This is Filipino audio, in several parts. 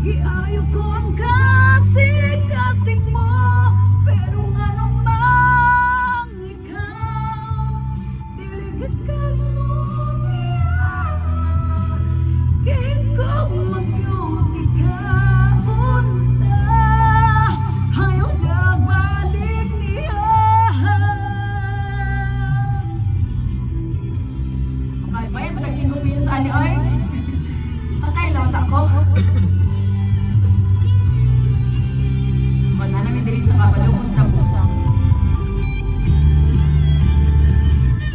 Giayo ko ang kasi mo, pero nga namang ikaw, diligid ka mo niya. Kahit kung magyong ikaw na, ayaw na balik niya. Okay, may pag-singgol mo yun sa ali, oy? Sakay lang ako. Wala namin diri sa kabalukos na pusang.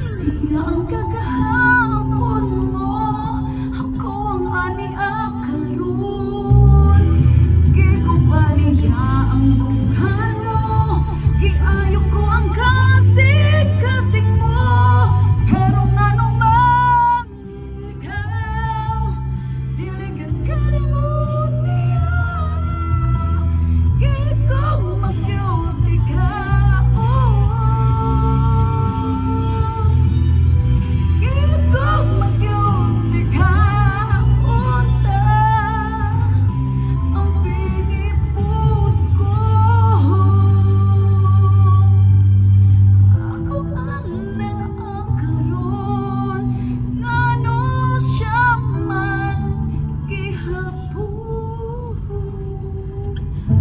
Siya ang kagahapon mo, ako ang aniak karon. Gikubaliya ang buhan mo, giayo ko ang kasing mo, pero nga naman ikaw, diligid ka mo niya. Gikong magyuti ka, gikong magyuti ka, unta ang pinipod ko. Ako ang naakaroon, ngano siya man gihapon.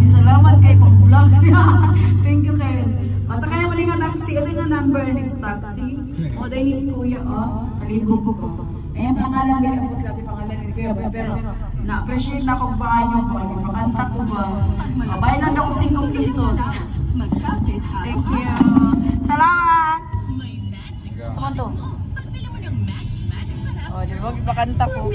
Salamat kay pag-vlog niya. Thank you kay. Basta kaya mali nga taxi kasi na number ni sa taxi. O dahil ni si Kuya, talibog ko. Ayan, pangalan niya. Kasi pangalan ni Kuya. Pero na-appreciate na kung paano yung pakanta ko ba. Kabayan lang ako 5 pesos. Thank you. Salamat! Saan to? O, di ba? Ipakanta ko.